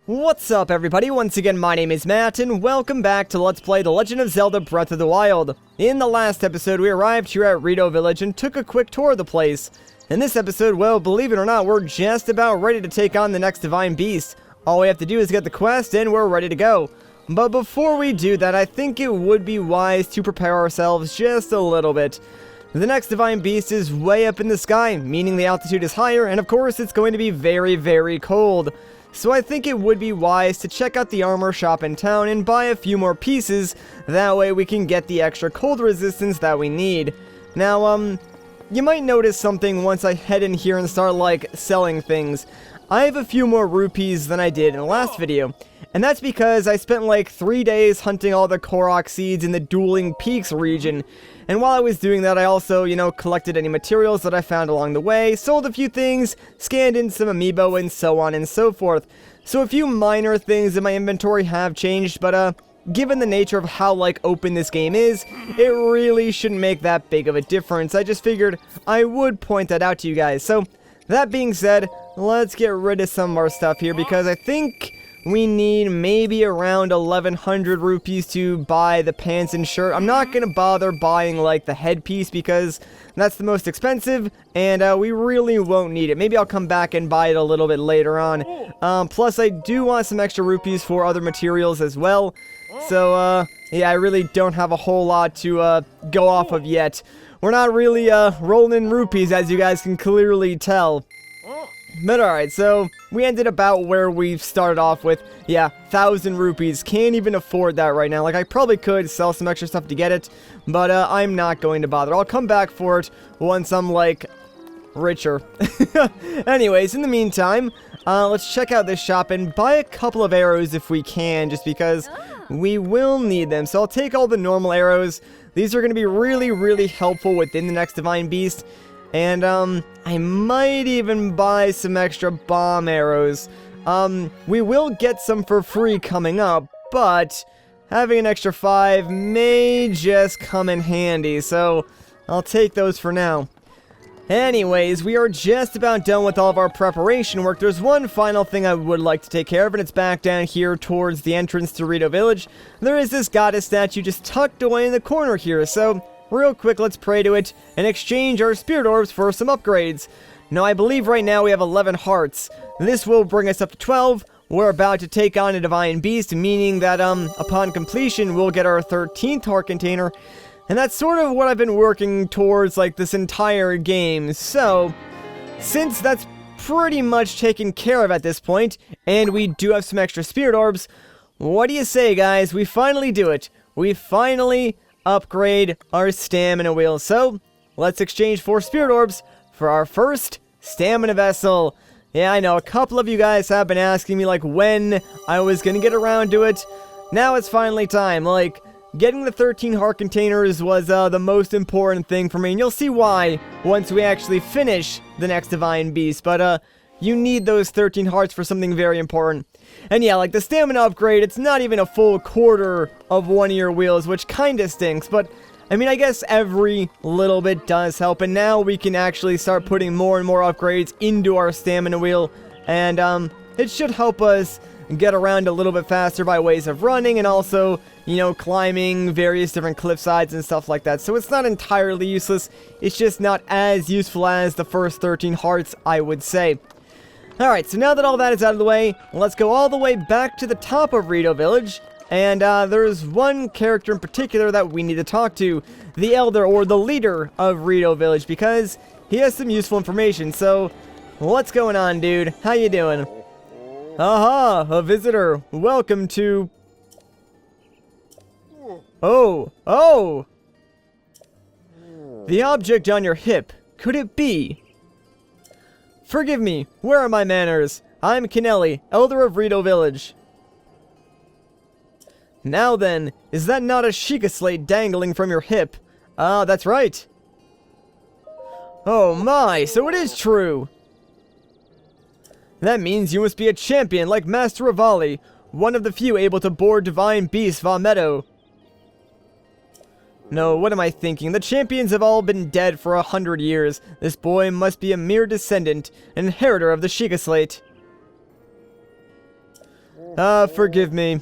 What's up everybody, once again my name is Matt and welcome back to Let's Play The Legend of Zelda Breath of the Wild. In the last episode we arrived here at Rito Village and took a quick tour of the place. In this episode, well, believe it or not, we're just about ready to take on the next Divine Beast. All we have to do is get the quest and we're ready to go. But before we do that, I think it would be wise to prepare ourselves just a little bit. The next Divine Beast is way up in the sky, meaning the altitude is higher, and of course it's going to be very, very cold. So I think it would be wise to check out the armor shop in town and buy a few more pieces, that way we can get the extra cold resistance that we need. Now, you might notice something once I head in here and start, selling things. I have a few more rupees than I did in the last video, and that's because I spent 3 days hunting all the Korok seeds in the Dueling Peaks region. And while I was doing that, I also, collected any materials that I found along the way, sold a few things, scanned in some amiibo, and so on and so forth. So a few minor things in my inventory have changed, but given the nature of how, open this game is, it really shouldn't make that big of a difference. I just figured I would point that out to you guys. So, that being said, let's get rid of some of our stuff here, because I think we need maybe around 1100 rupees to buy the pants and shirt. I'm not going to bother buying, the headpiece, because that's the most expensive, and we really won't need it. Maybe I'll come back and buy it a little bit later on. Plus, I do want some extra rupees for other materials as well. So, yeah, I really don't have a whole lot to go off of yet. We're not really rolling in rupees, as you guys can clearly tell. But alright, so we ended about where we started off with. Yeah, 1,000 rupees. Can't even afford that right now. I probably could sell some extra stuff to get it, but I'm not going to bother. I'll come back for it once I'm, richer. Anyways, in the meantime, let's check out this shop and buy a couple of arrows if we can, just because we will need them. So I'll take all the normal arrows. These are going to be really, really helpful within the next Divine Beast. And, I might even buy some extra bomb arrows. We will get some for free coming up, but having an extra 5 may just come in handy, so I'll take those for now. Anyways, we are just about done with all of our preparation work. There's one final thing I would like to take care of, and it's back down here towards the entrance to Rito Village. There is this goddess statue just tucked away in the corner here, so real quick, let's pray to it and exchange our spirit orbs for some upgrades. Now, I believe right now we have 11 hearts. This will bring us up to 12. We're about to take on a Divine Beast, meaning that, upon completion, we'll get our 13th heart container. And that's sort of what I've been working towards, this entire game. So, since that's pretty much taken care of at this point, and we do have some extra spirit orbs, what do you say, guys? We finally do it. We finally upgrade our stamina wheel. So, let's exchange 4 spirit orbs for our first stamina vessel. Yeah, I know, a couple of you guys have been asking me, when I was gonna get around to it. Now it's finally time. Getting the 13 heart containers was the most important thing for me, and you'll see why once we actually finish the next Divine Beast. But, you need those 13 hearts for something very important. And yeah, the stamina upgrade, it's not even a full quarter of one of your wheels, which kinda stinks, but I mean, I guess every little bit does help, and now we can actually start putting more and more upgrades into our stamina wheel, and it should help us get around a little bit faster by ways of running, and also, climbing various different cliff sides and stuff like that. So it's not entirely useless, it's just not as useful as the first 13 hearts, I would say. Alright, so now that all that is out of the way, let's go all the way back to the top of Rito Village. And there's one character in particular that we need to talk to. The Elder, or the leader of Rito Village, because he has some useful information. So, what's going on, dude? How you doing? Aha, a visitor. Welcome to... Oh! The object on your hip. Could it be? Forgive me, where are my manners? I'm Kennelly, Elder of Rito Village. Now then, is that not a Sheikah slate dangling from your hip? Ah, that's right. Oh my, so it is true. That means you must be a champion like Master Revali, one of the few able to board Divine Beast Vah Medoh. No, what am I thinking? The champions have all been dead for 100 years. This boy must be a mere descendant, an inheritor of the Sheikah slate. Forgive me.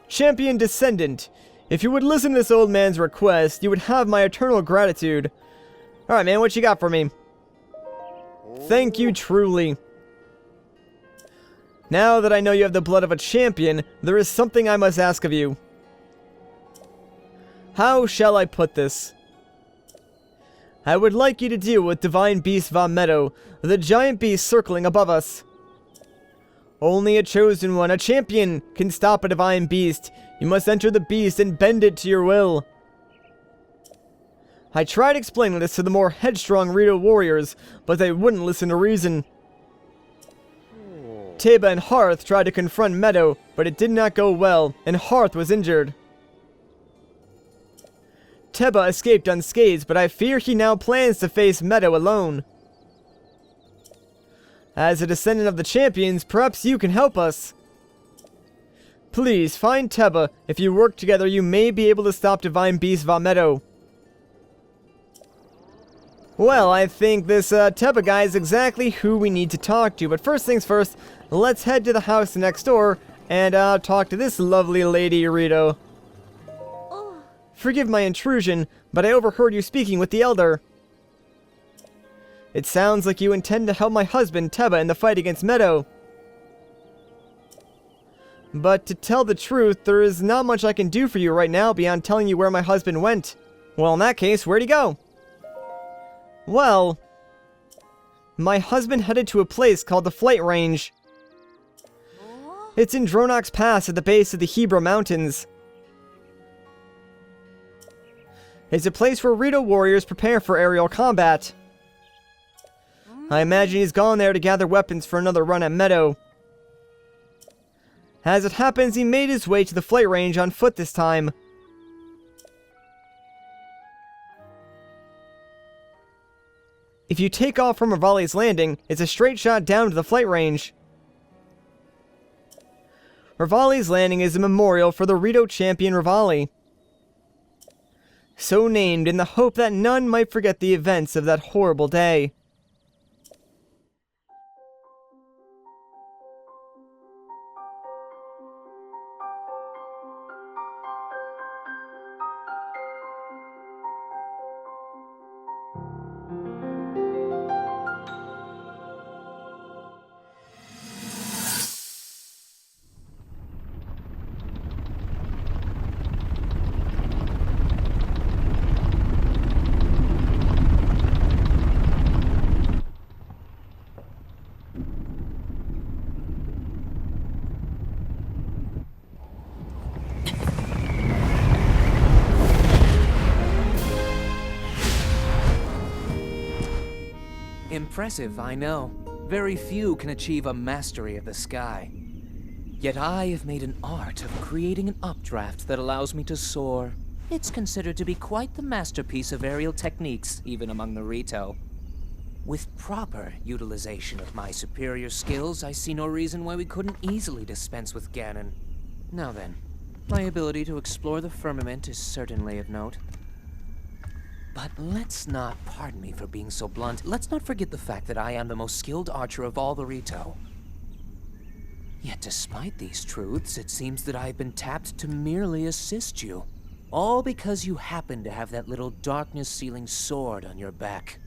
Champion Descendant, if you would listen to this old man's request, you would have my eternal gratitude. Alright, man, what you got for me? Thank you, truly. Now that I know you have the blood of a champion, there is something I must ask of you. How shall I put this? I would like you to deal with Divine Beast Vah Medoh, the giant beast circling above us. Only a chosen one, a champion, can stop a divine beast. You must enter the beast and bend it to your will. I tried explaining this to the more headstrong Rito warriors, but they wouldn't listen to reason. Teba and Hearth tried to confront Medoh, but it did not go well, and Hearth was injured. Teba escaped unscathed, but I fear he now plans to face Medoh alone. As a descendant of the champions, perhaps you can help us. Please, find Teba. If you work together, you may be able to stop Divine Beast Vah Medoh. Well, I think this Teba guy is exactly who we need to talk to, but first things first, let's head to the house next door and talk to this lovely lady, Rito. Forgive my intrusion, but I overheard you speaking with the Elder. It sounds like you intend to help my husband, Teba, in the fight against Medoh. But to tell the truth, there is not much I can do for you right now beyond telling you where my husband went. Well, in that case, where'd he go? Well, my husband headed to a place called the Flight Range. It's in Dronok's Pass at the base of the Hebra Mountains. It's a place where Rito warriors prepare for aerial combat. I imagine he's gone there to gather weapons for another run at Medoh. As it happens, he made his way to the Flight Range on foot this time. If you take off from Revali's landing, it's a straight shot down to the Flight Range. Revali's landing is a memorial for the Rito champion Revali. So named in the hope that none might forget the events of that horrible day. Impressive, I know. Very few can achieve a mastery of the sky. Yet I have made an art of creating an updraft that allows me to soar. It's considered to be quite the masterpiece of aerial techniques, even among the Rito. With proper utilization of my superior skills, I see no reason why we couldn't easily dispense with Ganon. Now then, my ability to explore the firmament is certainly of note. But let's not, pardon me for being so blunt, let's not forget the fact that I am the most skilled archer of all the Rito. Yet despite these truths, it seems that I've been tapped to merely assist you. All because you happen to have that little darkness-sealing sword on your back.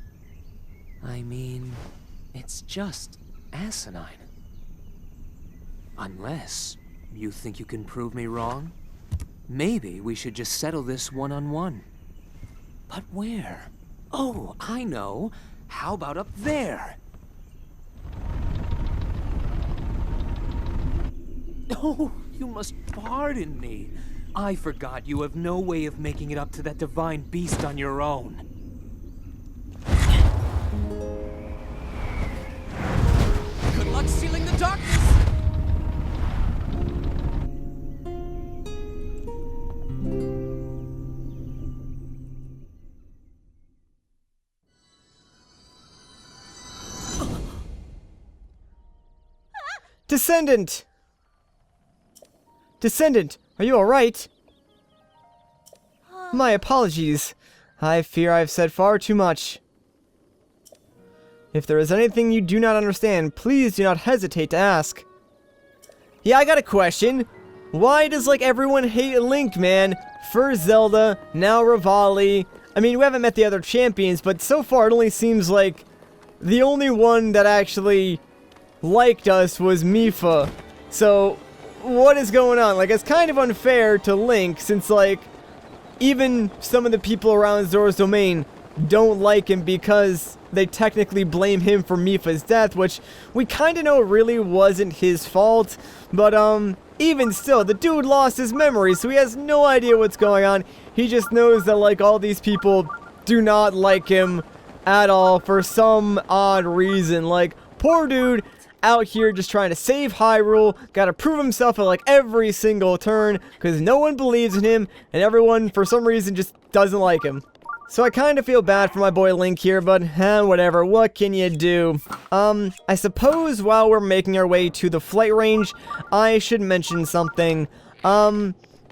I mean, it's just asinine. Unless you think you can prove me wrong, maybe we should just settle this one-on-one. But where? Oh, I know. How about up there? Oh, you must pardon me. I forgot you have no way of making it up to that divine beast on your own. Good luck sealing the darkness! Descendant! Descendant, are you alright? My apologies. I fear I've said far too much. If there is anything you do not understand, please do not hesitate to ask. Yeah, I got a question. Why does, like, everyone hate Link, man? First Zelda, now Revali. I mean, we haven't met the other champions, but so far it only seems like the only one that actually liked us was Mipha. So, what is going on? Like, it's kind of unfair to Link, since, like, even some of the people around Zora's Domain don't like him because they technically blame him for Mipha's death, which we kind of know really wasn't his fault. But, even still, the dude lost his memory, so he has no idea what's going on. He just knows that, like, all these people do not like him at all for some odd reason. Like, poor dude out here just trying to save Hyrule, gotta prove himself at, like, every single turn, because no one believes in him, and everyone, for some reason, just doesn't like him. So I kind of feel bad for my boy Link here, but whatever, what can you do? I suppose while we're making our way to the flight range, I should mention something.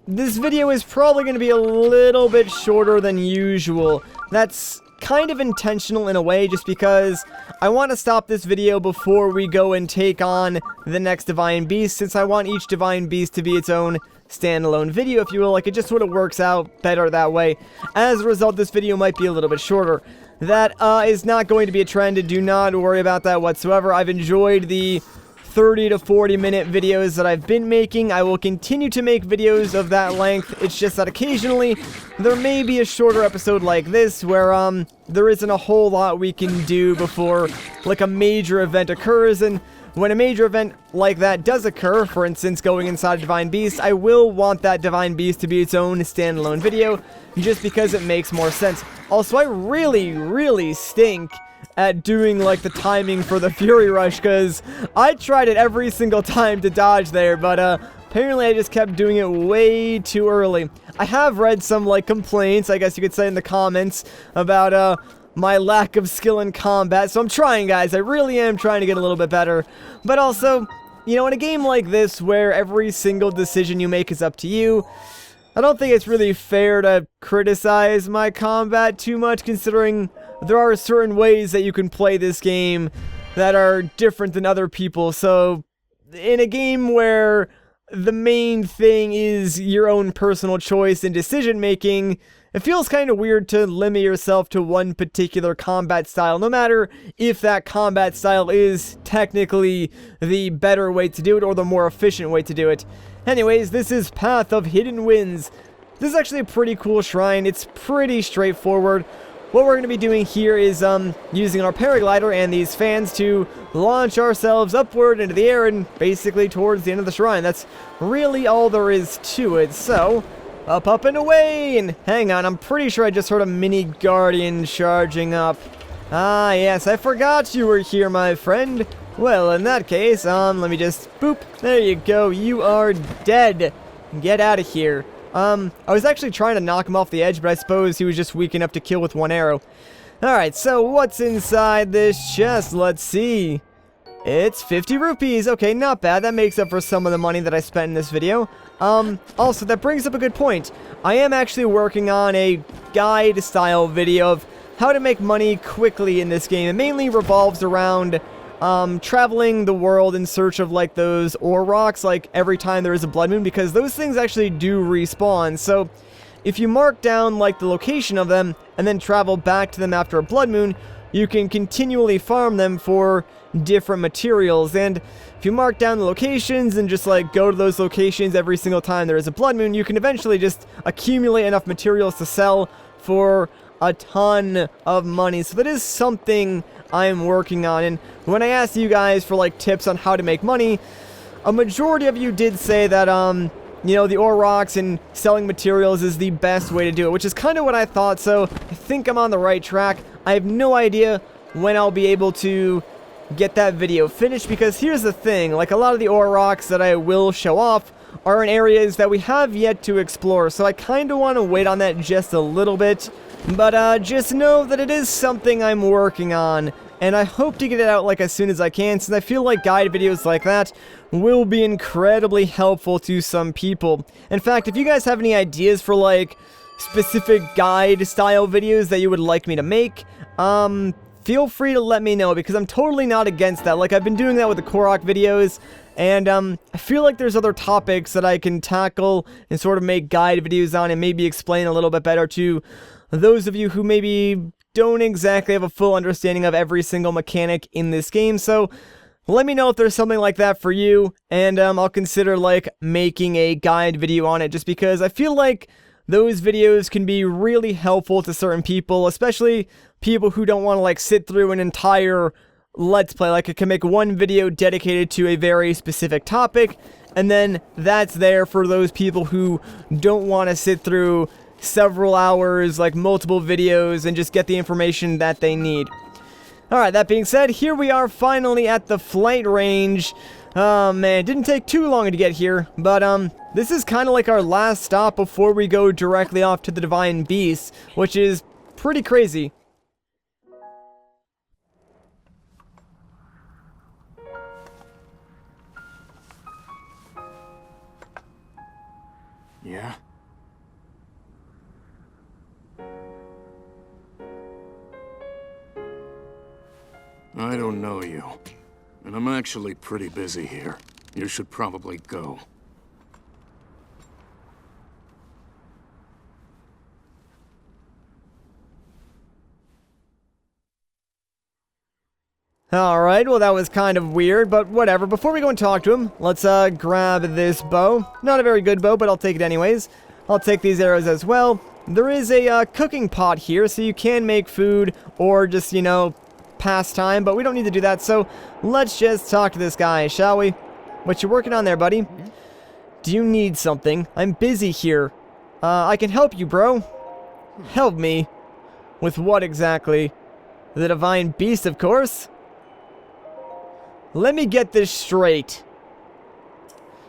This video is probably going to be a little bit shorter than usual. That's kind of intentional in a way, just because I want to stop this video before we go and take on the next Divine Beast, since I want each Divine Beast to be its own standalone video, if you will. Like, it just sort of works out better that way. As a result, this video might be a little bit shorter. That is not going to be a trend. Do not worry about that whatsoever. I've enjoyed the 30 to 40 minute videos that I've been making. I will continue to make videos of that length. It's just that occasionally there may be a shorter episode like this where there isn't a whole lot we can do before, like, a major event occurs. And when a major event like that does occur, for instance, going inside a Divine Beast, I will want that Divine Beast to be its own standalone video, just because it makes more sense. Also, I really stink at doing, like, the timing for the Fury Rush, because I tried it every single time to dodge there, but apparently I just kept doing it way too early. I have read some, like, complaints, I guess you could say, in the comments about my lack of skill in combat, so I'm trying, guys. I really am trying to get a little bit better. But also, you know, in a game like this, where every single decision you make is up to you, I don't think it's really fair to criticize my combat too much, considering there are certain ways that you can play this game that are different than other people. So, in a game where the main thing is your own personal choice and decision making, it feels kind of weird to limit yourself to one particular combat style, no matter if that combat style is technically the better way to do it or the more efficient way to do it. Anyways, this is Path of Hidden Winds. This is actually a pretty cool shrine. It's pretty straightforward. What we're going to be doing here is using our paraglider and these fans to launch ourselves upward into the air and basically towards the end of the shrine. That's really all there is to it. So, up, and away! And hang on, I'm pretty sure I just heard a mini guardian charging up. Ah, yes, I forgot you were here, my friend. Well, in that case, let me just, boop, there you go, you are dead. Get out of here. I was actually trying to knock him off the edge, but I suppose he was just weak enough to kill with one arrow. Alright, so what's inside this chest? Let's see. It's 50 rupees. Okay, not bad. That makes up for some of the money that I spent in this video. Also, that brings up a good point. I am actually working on a guide-style video of how to make money quickly in this game. It mainly revolves around traveling the world in search of, like, those ore rocks, like, every time there is a blood moon, because those things actually do respawn. So, if you mark down, like, the location of them, and then travel back to them after a blood moon, you can continually farm them for different materials. And if you mark down the locations and just, like, go to those locations every single time there is a blood moon, you can eventually just accumulate enough materials to sell for a ton of money. So that is something I'm working on. And when I asked you guys for, like, tips on how to make money, a majority of you did say that, you know, the ore rocks and selling materials is the best way to do it, which is kind of what I thought, so I think I'm on the right track. I have no idea when I'll be able to get that video finished, because here's the thing, like, a lot of the ore rocks that I will show off are in areas that we have yet to explore, so I kind of want to wait on that just a little bit. But just know that it is something I'm working on, and I hope to get it out, like, as soon as I can, since I feel like guide videos like that will be incredibly helpful to some people. In fact, if you guys have any ideas for, like, specific guide style videos that you would like me to make, feel free to let me know, because I'm totally not against that. Like, I've been doing that with the Korok videos, and I feel like there's other topics that I can tackle and sort of make guide videos on and maybe explain a little bit better to those of you who maybe don't exactly have a full understanding of every single mechanic in this game. So let me know if there's something like that for you, and I'll consider, like, making a guide video on it, just because I feel like those videos can be really helpful to certain people, especially people who don't want to, like, sit through an entire Let's Play. Like, I can make one video dedicated to a very specific topic, and then that's there for those people who don't want to sit through several hours, like multiple videos, and just get the information that they need. Alright, that being said, here we are finally at the flight range. Oh man, it didn't take too long to get here, but this is kind of like our last stop before we go directly off to the Divine Beast, which is pretty crazy. Yeah? I don't know you, and I'm actually pretty busy here. You should probably go. Alright, well that was kind of weird, but whatever. Before we go and talk to him, let's grab this bow. Not a very good bow, but I'll take it anyways. I'll take these arrows as well. There is a cooking pot here, so you can make food or just, you know, pass time, but we don't need to do that, so let's just talk to this guy, shall we? What you working on there, buddy? Do you need something? I'm busy here. I can help you, bro. Help me? With what exactly? The Divine Beast, of course? Let me get this straight.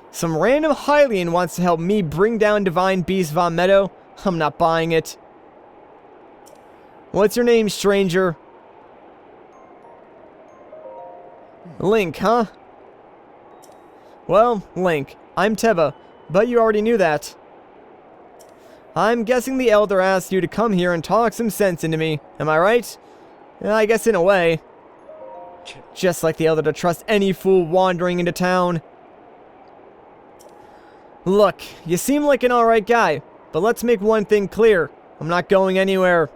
Some random Hylian wants to help me bring down Divine Beast Vah Medoh. I'm not buying it. What's your name, stranger? Link, huh? Well, Link, I'm Teba, but you already knew that. I'm guessing the Elder asked you to come here and talk some sense into me. Am I right? I guess in a way. Just like the Elder to trust any fool wandering into town. Look, you seem like an alright guy, but let's make one thing clear. I'm not going anywhere.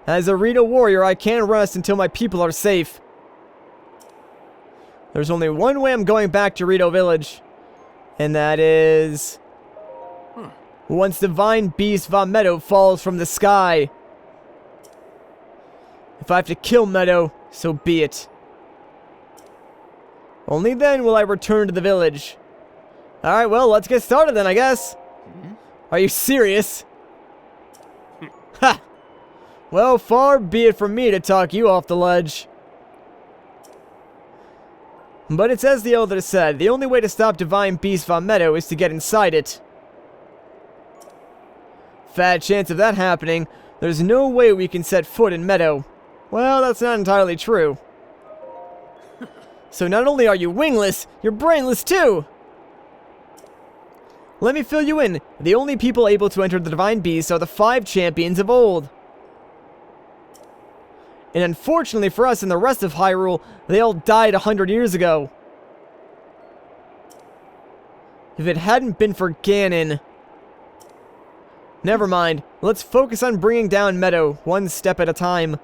As a Rito warrior, I can't rest until my people are safe. There's only one way I'm going back to Rito Village, and that is once Divine Beast Vah Medoh falls from the sky. If I have to kill Medoh, so be it. Only then will I return to the village. Alright, well, let's get started then, I guess. Are you serious? Ha! Well, far be it from me to talk you off the ledge. But it's as the Elder said, the only way to stop Divine Beast Vah Medoh is to get inside it. Fat chance of that happening. There's no way we can set foot in Medoh. Well, that's not entirely true. So not only are you wingless, you're brainless too! Let me fill you in. The only people able to enter the Divine Beast are the 5 champions of old. And unfortunately for us and the rest of Hyrule, they all died 100 years ago. If it hadn't been for Ganon... Never mind. Let's focus on bringing down Medoh, one step at a time.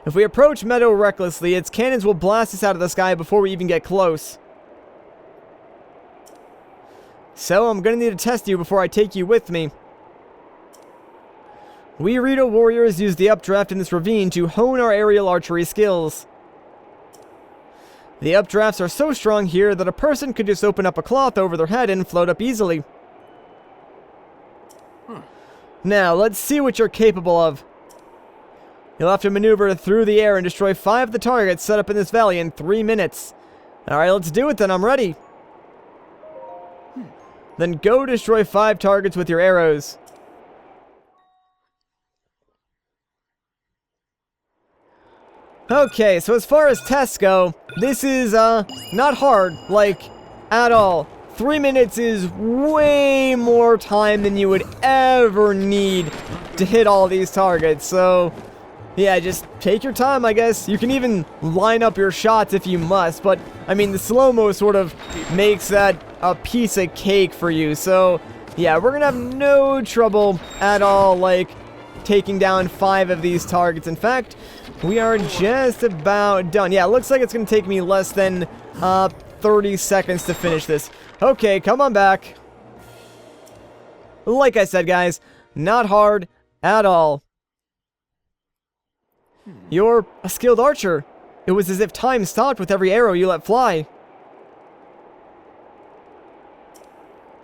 If we approach Medoh recklessly, its cannons will blast us out of the sky before we even get close. So, I'm gonna need to test you before I take you with me. We Rito warriors use the updraft in this ravine to hone our aerial archery skills. The updrafts are so strong here that a person could just open up a cloth over their head and float up easily. Now, let's see what you're capable of. You'll have to maneuver through the air and destroy 5 of the targets set up in this valley in 3 minutes. Alright, let's do it then, I'm ready. Then go destroy 5 targets with your arrows. Okay, so as far as tests go, this is, not hard, like, at all. 3 minutes is way more time than you would ever need to hit all these targets, so yeah, just take your time, I guess. You can even line up your shots if you must, but I mean, the slow-mo sort of makes that a piece of cake for you, so yeah, we're gonna have no trouble at all, like, taking down 5 of these targets. In fact, we are just about done. Yeah, it looks like it's gonna take me less than 30 seconds to finish this. Okay, come on back. Like I said, guys, not hard at all. You're a skilled archer. It was as if time stopped with every arrow you let fly.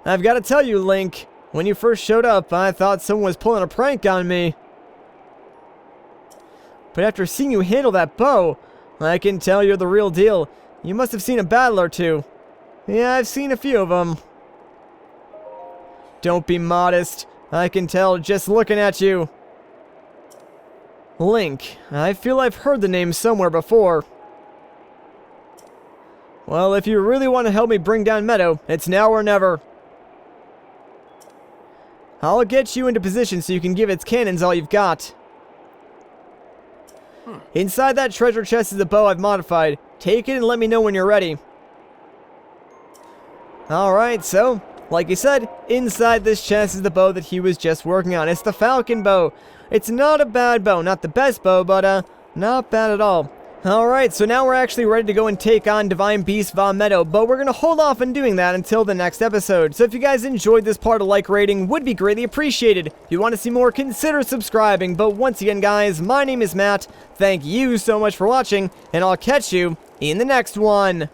I've got to tell you, Link, when you first showed up, I thought someone was pulling a prank on me. But after seeing you handle that bow, I can tell you're the real deal. You must have seen a battle or two. Yeah, I've seen a few of them. Don't be modest. I can tell just looking at you. Link, I feel I've heard the name somewhere before. Well, if you really want to help me bring down Medoh, it's now or never. I'll get you into position so you can give its cannons all you've got. Inside that treasure chest is a bow I've modified. Take it and let me know when you're ready. Alright, so, like you said, inside this chest is the bow that he was just working on. It's the Falcon bow. It's not a bad bow, not the best bow, but not bad at all. Alright, so now we're actually ready to go and take on Divine Beast Vah Medoh, but we're going to hold off on doing that until the next episode. So if you guys enjoyed this part, a like rating would be greatly appreciated. If you want to see more, consider subscribing. But once again, guys, my name is Matt. Thank you so much for watching, and I'll catch you in the next one.